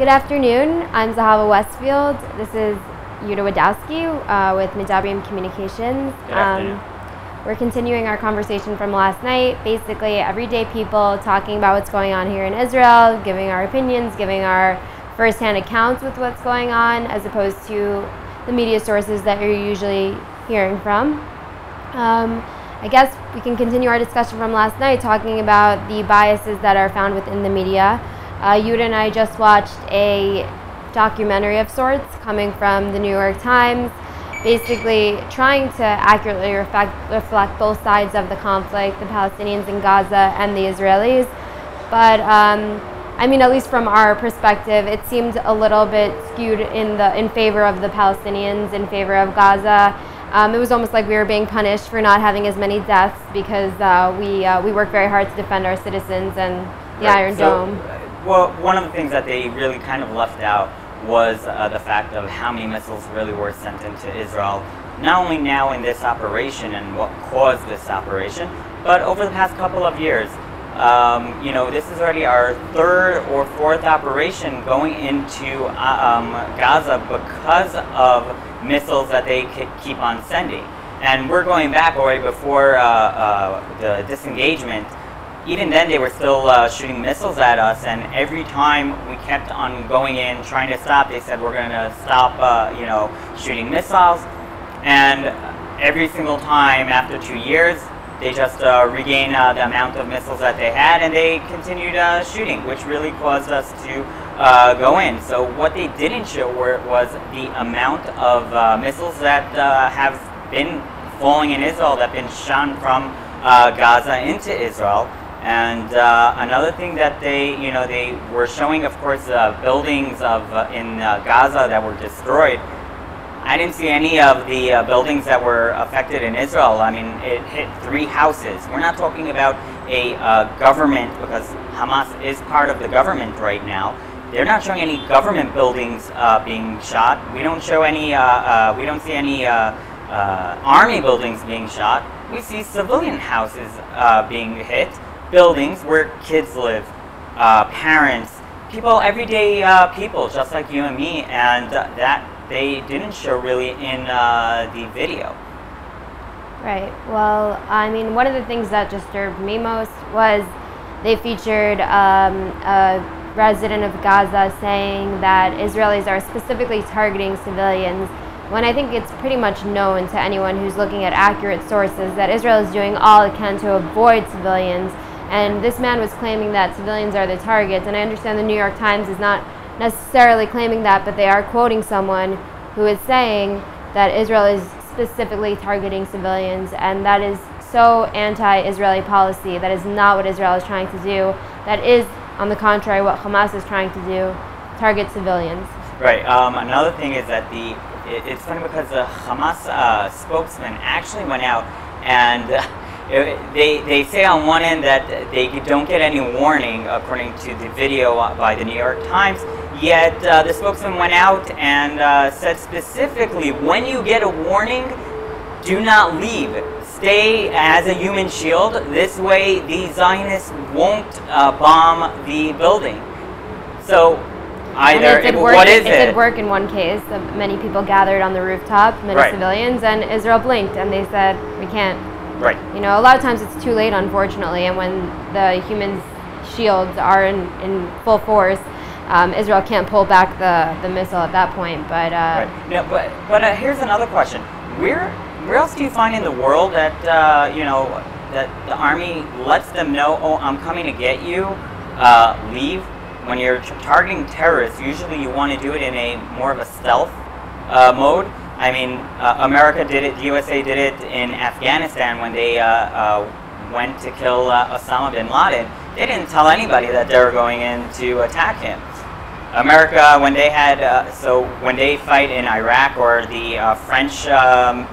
Good afternoon. I'm Zahava Westfield. This is Yuda Wadowski with Midabrim Communications. Good afternoon. We're continuing our conversation from last night. Basically, everyday people talking about what's going on here in Israel, giving our opinions, giving our firsthand accounts with what's going on, as opposed to the media sources that you're usually hearing from. I guess we can continue our discussion from last night talking about the biases that are found within the media. Yuda and I just watched a documentary of sorts coming from the New York Times, basically trying to accurately reflect both sides of the conflict, the Palestinians in Gaza and the Israelis. But I mean, at least from our perspective, it seemed a little bit skewed in favor of the Palestinians, in favor of Gaza. It was almost like we were being punished for not having as many deaths because we work very hard to defend our citizens and the Iron Dome. Well, one of the things that they really kind of left out was the fact of how many missiles really were sent into Israel, not only now in this operation and what caused this operation, but over the past couple of years. You know, this is already our third or fourth operation going into Gaza because of missiles that they keep on sending. And we're going back already before the disengagement. Even then, they were still shooting missiles at us, and every time we kept on going in, trying to stop, they said, we're going to stop, you know, shooting missiles. And every single time after 2 years, they just regained the amount of missiles that they had, and they continued shooting, which really caused us to go in. So what they didn't show was the amount of missiles that have been falling in Israel, that have been shot from Gaza into Israel. And another thing that they were showing, of course, buildings in Gaza that were destroyed. I didn't see any of the buildings that were affected in Israel. I mean, it hit 3 houses. We're not talking about a government, because Hamas is part of the government right now. They're not showing any government buildings being shot. We don't show any. We don't see any army buildings being shot. We see civilian houses being hit. Buildings where kids live, parents, people, everyday people, just like you and me, and that they didn't show really in the video. Right. Well, I mean, one of the things that disturbed me most was they featured a resident of Gaza saying that Israelis are specifically targeting civilians, when I think it's pretty much known to anyone who's looking at accurate sources that Israel is doing all it can to avoid civilians. And this man was claiming that civilians are the targets, and I understand the New York Times is not necessarily claiming that, but they are quoting someone who is saying that Israel is specifically targeting civilians, and that is so anti-Israeli policy. That is not what Israel is trying to do. That is, on the contrary, what Hamas is trying to do, target civilians. Right. Another thing is that it's funny because the Hamas spokesman actually went out and they say on one end that they don't get any warning, according to the video by the New York Times, yet the spokesman went out and said specifically, when you get a warning, do not leave. Stay as a human shield. This way the Zionists won't bomb the building. So either, what is it? It did work in one case. Many people gathered on the rooftop, many civilians, and Israel blinked and they said, we can't. Right. You know, a lot of times it's too late, unfortunately, and when the human shields are in full force, Israel can't pull back the missile at that point. But no, but here's another question: where else do you find in the world that you know, that the army lets them know, oh, I'm coming to get you, leave? When you're targeting terrorists, usually you want to do it in a more of a stealth mode. I mean, America did it, the USA did it in Afghanistan when they went to kill Osama bin Laden. They didn't tell anybody that they were going in to attack him. America, when they had, when they fight in Iraq, or the French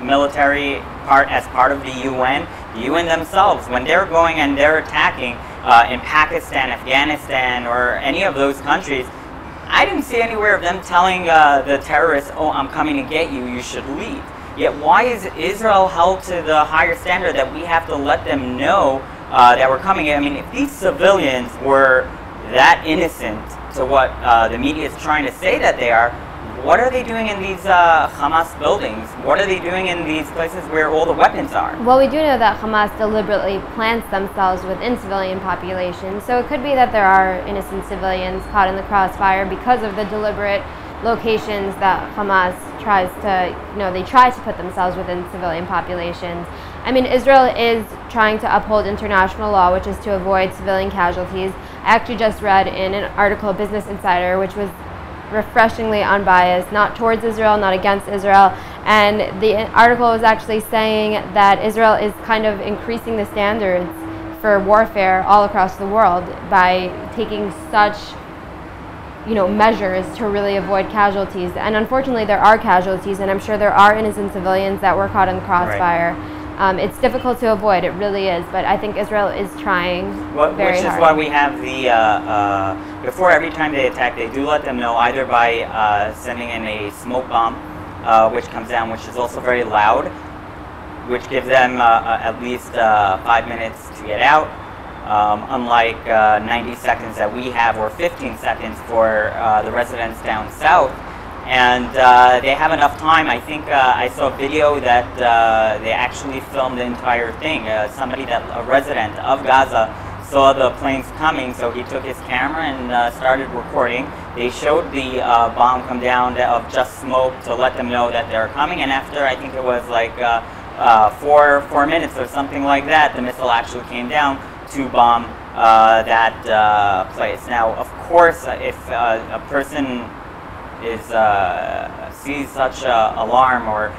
military as part of the UN themselves, when they're going and they're attacking in Pakistan, Afghanistan, or any of those countries, I didn't see anywhere of them telling the terrorists, oh, I'm coming to get you, you should leave. Yet why is Israel held to the higher standard that we have to let them know that we're coming in? I mean, if these civilians were that innocent, to what the media is trying to say that they are, what are they doing in these Hamas buildings? What are they doing in these places where all the weapons are? Well, we do know that Hamas deliberately plants themselves within civilian populations, so it could be that there are innocent civilians caught in the crossfire because of the deliberate locations that Hamas tries to, they try to put themselves within civilian populations. I mean, Israel is trying to uphold international law, which is to avoid civilian casualties. I actually just read in an article, Business Insider, which was refreshingly unbiased, not towards Israel, not against Israel. And the article was actually saying that Israel is kind of increasing the standards for warfare all across the world by taking such measures to really avoid casualties. And unfortunately there are casualties, and I'm sure there are innocent civilians that were caught in the crossfire. Right. It's difficult to avoid, it really is, but I think Israel is trying very hard. Which is why we have the, before every time they attack, they do let them know either by sending in a smoke bomb, which comes down, which is also very loud, which gives them at least 5 minutes to get out. Unlike 90 seconds that we have, or 15 seconds for the residents down south. And they have enough time. I think I saw a video that they actually filmed the entire thing. A resident of Gaza saw the planes coming, so he took his camera and started recording. They showed the bomb come down of just smoke to let them know that they're coming, and after, I think it was like 4 minutes or something like that, the missile actually came down to bomb that place. Now, of course, if a person sees such alarm or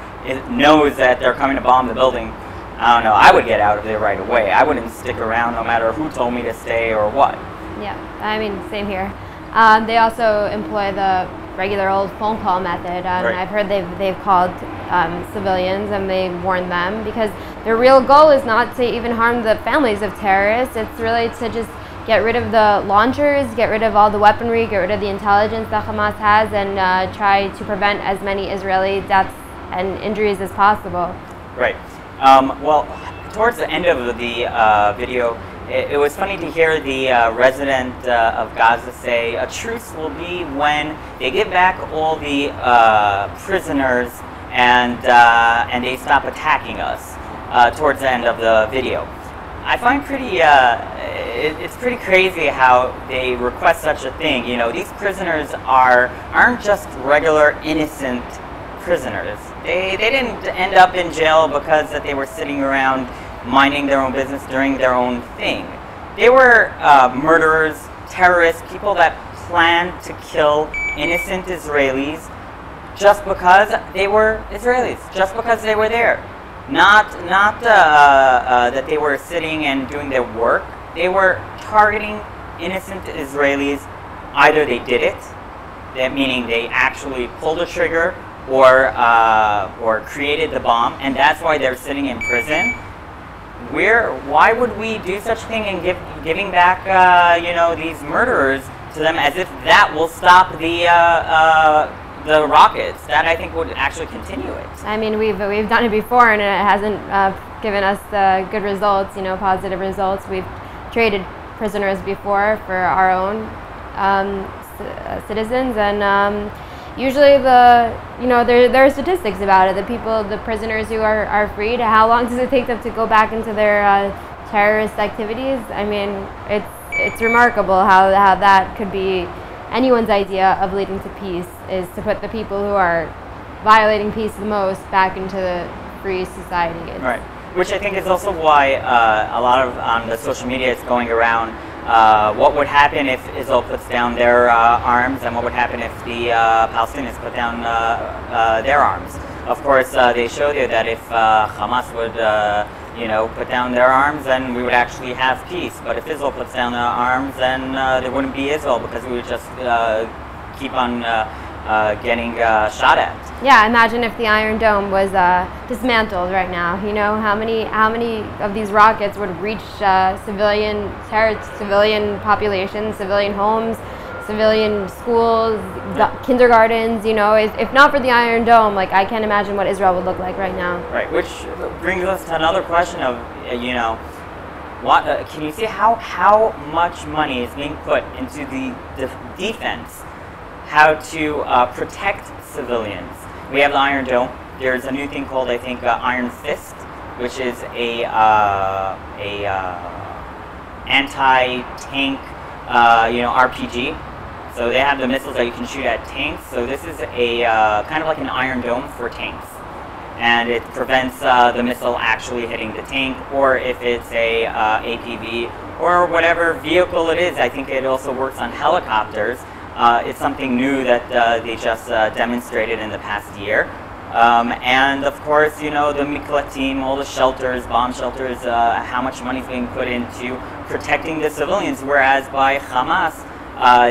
knows that they're coming to bomb the building, I don't know, I would get out of there right away. I wouldn't stick around no matter who told me to stay or what. Yeah, I mean, same here. They also employ the regular old phone call method. Right. I've heard they've called civilians and they warned them, because their real goal is not to even harm the families of terrorists. It's really to just get rid of the launchers, get rid of all the weaponry, get rid of the intelligence that Hamas has, and try to prevent as many Israeli deaths and injuries as possible. Right. Well, towards the end of the video, it was funny to hear the resident of Gaza say a truce will be when they get back all the prisoners and they stop attacking us towards the end of the video. I find it's pretty crazy how they request such a thing. These prisoners aren't just regular innocent prisoners. They didn't end up in jail because that they were sitting around minding their own business, doing their own thing. They were murderers, terrorists, people that planned to kill innocent Israelis just because they were Israelis, just because they were there. Not that they were sitting and doing their work. They were targeting innocent Israelis. Either they did it, meaning they actually pulled the trigger, or created the bomb, and that's why they're sitting in prison. Why would we do such a thing and giving back these murderers to them as if that will stop the rockets? That, I think, would actually continue it. I mean, we've done it before, and it hasn't given us good results, positive results. We've traded prisoners before for our own citizens, and usually there are statistics about it. The prisoners who are freed, how long does it take them to go back into their terrorist activities? I mean, it's remarkable how that could be anyone's idea of leading to peace, is to put the people who are violating peace the most back into the free society. Right. Which I think is also why a lot of on the social media is going around what would happen if Israel puts down their arms, and what would happen if the Palestinians put down their arms. Of course, they showed you that if Hamas would put down their arms, then we would actually have peace. But if Israel puts down their arms, then there wouldn't be Israel, because we would just keep on getting shot at. Yeah, imagine if the Iron Dome was dismantled right now. How many of these rockets would reach civilian populations, civilian homes, civilian schools, kindergartens. If not for the Iron Dome, I can't imagine what Israel would look like right now. Right, which brings us to another question of, can you see how much money is being put into the defense, how to protect civilians? We have the Iron Dome. There's a new thing called, I think, Iron Fist, which is a anti-tank, RPG. So they have the missiles that you can shoot at tanks. So this is a kind of like an Iron Dome for tanks, and it prevents the missile actually hitting the tank, or if it's a APV or whatever vehicle it is. I think it also works on helicopters. It's something new that they just demonstrated in the past year. And of course, the Mikletim, all the shelters, bomb shelters, how much money is being put into protecting the civilians, whereas by Hamas,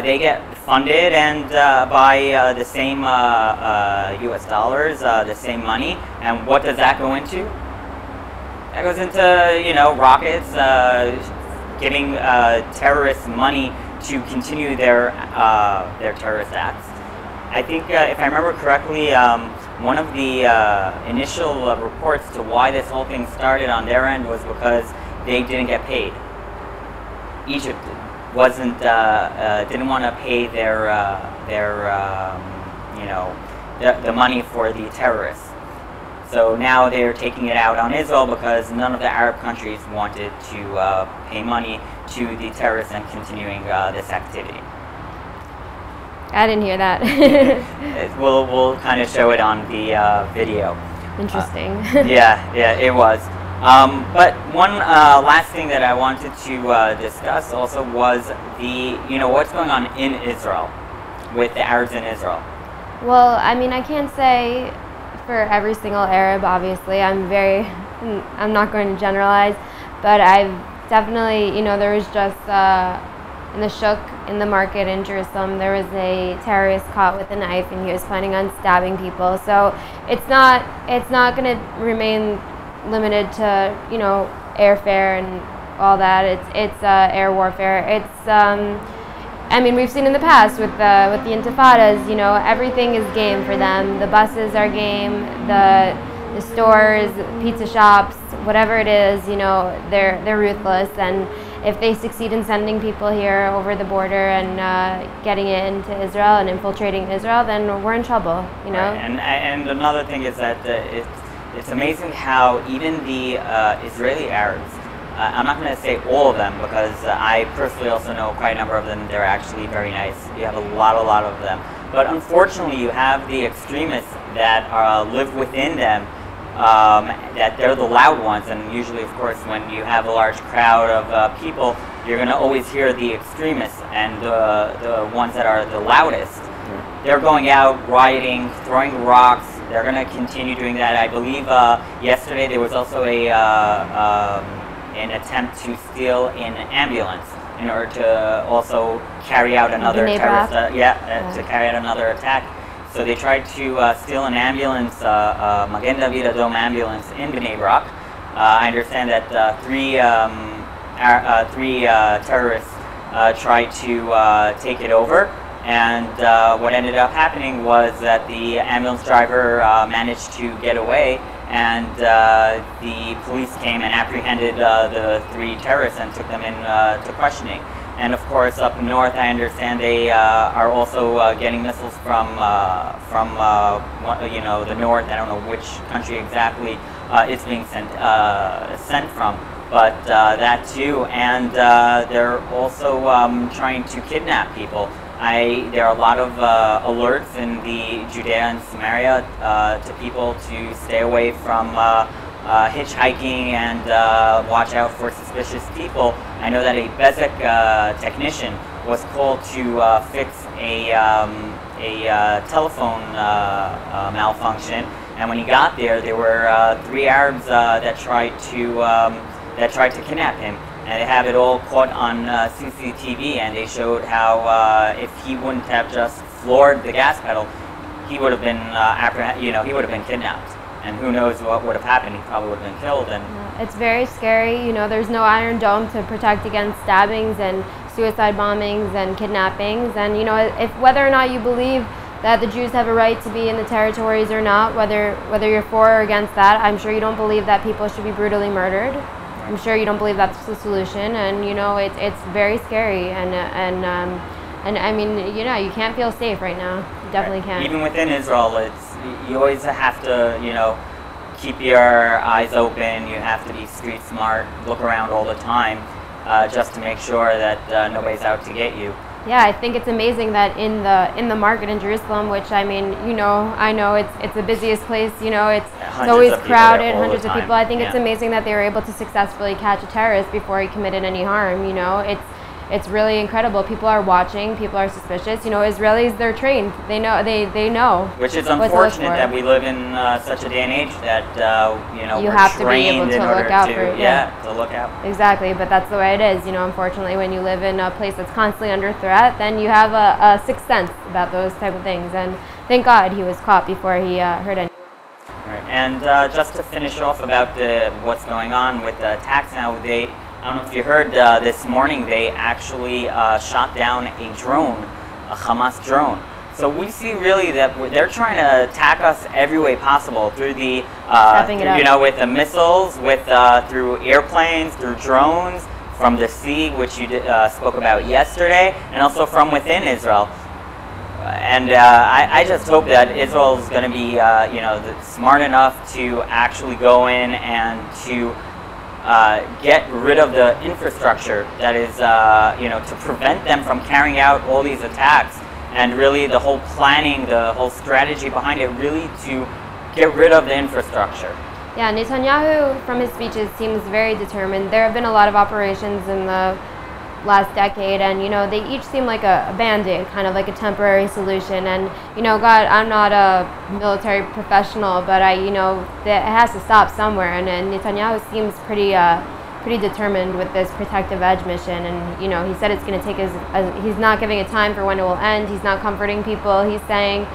they get funded and by the same US dollars, the same money. And what does that go into? That goes into, rockets, giving terrorists money to continue their terrorist acts. I think, if I remember correctly, one of the initial reports to why this whole thing started on their end was because they didn't get paid. Egypt didn't want to pay the money for the terrorists. So now they're taking it out on Israel because none of the Arab countries wanted to pay money to the terrorists and continuing this activity. I didn't hear that. We'll kind of show it on the video. Interesting. Yeah, it was. But one last thing that I wanted to discuss also was what's going on in Israel with the Arabs in Israel. Well, I mean, I can't say for every single Arab, obviously. I'm not going to generalize, but I've definitely, there was just in the shuk in the market in Jerusalem, there was a terrorist caught with a knife, and he was planning on stabbing people. So it's not going to remain limited to airfare and all that. It's air warfare. It's I mean, we've seen in the past with the Intifadas, everything is game for them. The buses are game, the stores, pizza shops, whatever it is, they're ruthless. And if they succeed in sending people here over the border and getting it into Israel and infiltrating Israel, then we're in trouble, Right. And another thing is that it's amazing how even the Israeli Arabs, I'm not going to say all of them because I personally also know quite a number of them. They're actually very nice. You have a lot of them. But unfortunately, you have the extremists that live within them, that they're the loud ones. And usually, of course, when you have a large crowd of people, you're going to always hear the extremists and the ones that are the loudest. They're going out, rioting, throwing rocks. They're going to continue doing that. I believe yesterday there was also an attempt to steal an ambulance in order to also carry out another terrorist, to carry out another attack. So they tried to steal an ambulance, Magen David Adom ambulance in Bnei Brak. I understand that three terrorists tried to take it over, and what ended up happening was that the ambulance driver managed to get away, and the police came and apprehended the three terrorists and took them into questioning. And of course, up north, I understand they are also getting missiles from the north. I don't know which country exactly it's being sent from, but that too. And they're also trying to kidnap people. There are a lot of alerts in the Judea and Samaria to people to stay away from hitchhiking and watch out for suspicious people. I know that a Bezek technician was called to fix a telephone malfunction, and when he got there, there were three Arabs that tried to kidnap him. And they have it all caught on CCTV, and they showed how if he wouldn't have just floored the gas pedal, he would have been he would have been kidnapped. And who knows what would have happened? He probably would have been killed. And it's very scary. There's no Iron Dome to protect against stabbings and suicide bombings and kidnappings. And if whether or not you believe that the Jews have a right to be in the territories or not, whether you're for or against that, I'm sure you don't believe that people should be brutally murdered. I'm sure you don't believe that's the solution, and you know it's very scary, and I mean, you know, you can't feel safe right now. You definitely can't. Even within Israel, you always have to, you know, keep your eyes open. You have to be street smart, look around all the time, just to make sure that nobody's out to get you. Yeah, I think it's amazing that in the market in Jerusalem, which I mean, you know, I know it's the busiest place. You know, it's always crowded, hundreds of people. I think it's amazing that they were able to successfully catch a terrorist before he committed any harm. You know, it's really incredible. People are watching. People are suspicious. You know, Israelis, they're trained. They know. Which is unfortunate that we live in such a day and age that you know, you have to be able to look out for it. To look out. Exactly, but that's the way it is. You know, unfortunately, when you live in a place that's constantly under threat, then you have a sixth sense about those type of things. And thank God he was caught before he hurt anyone. Right. And just to finish off about what's going on with the attacks now, I don't know if you heard this morning, they actually shot down a drone, a Hamas drone. So we see really that they're trying to attack us every way possible through the, you know, with the missiles, with through airplanes, through drones, from the sea, which you spoke about yesterday, and also from within Israel. And I just hope that Israel is going to be, you know, smart enough to actually go in and to get rid of the infrastructure that is, you know, to prevent them from carrying out all these attacks, and really the whole planning, the whole strategy behind it, really to get rid of the infrastructure. Yeah, Netanyahu, from his speeches, seems very determined. There have been a lot of operations in the last decade, and you know, they each seem like a band-aid, kind of like a temporary solution. And you know, God, I'm not a military professional, but you know, it has to stop somewhere. And Netanyahu seems pretty determined with this protective edge mission. And you know, he said it's going to take he's not giving a time for when it will end. He's not comforting people. He's saying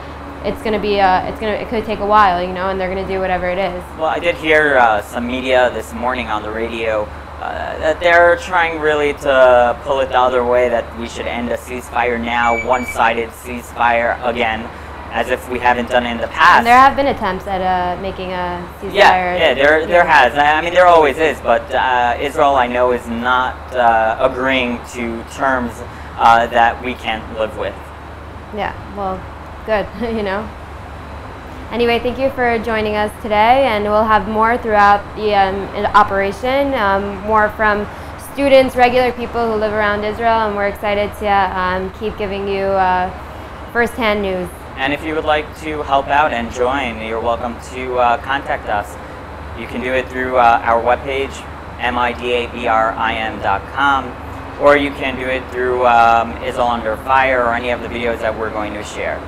it's going to be it could take a while, you know, and they're going to do whatever it is. Well, I did hear some media this morning on the radio that they're trying really to pull it the other way, that we should end a ceasefire now, one-sided ceasefire again, as if we haven't done it in the past. And there have been attempts at making a ceasefire. Yeah, there has. I mean, there always is, but Israel, I know, is not agreeing to terms that we can't live with. Yeah, well, good, you know. Anyway, thank you for joining us today, and we'll have more throughout the operation, more from students, regular people who live around Israel, and we're excited to keep giving you first-hand news. And if you would like to help out and join, you're welcome to contact us. You can do it through our webpage, midabrim.com, or you can do it through Israel Under Fire or any of the videos that we're going to share.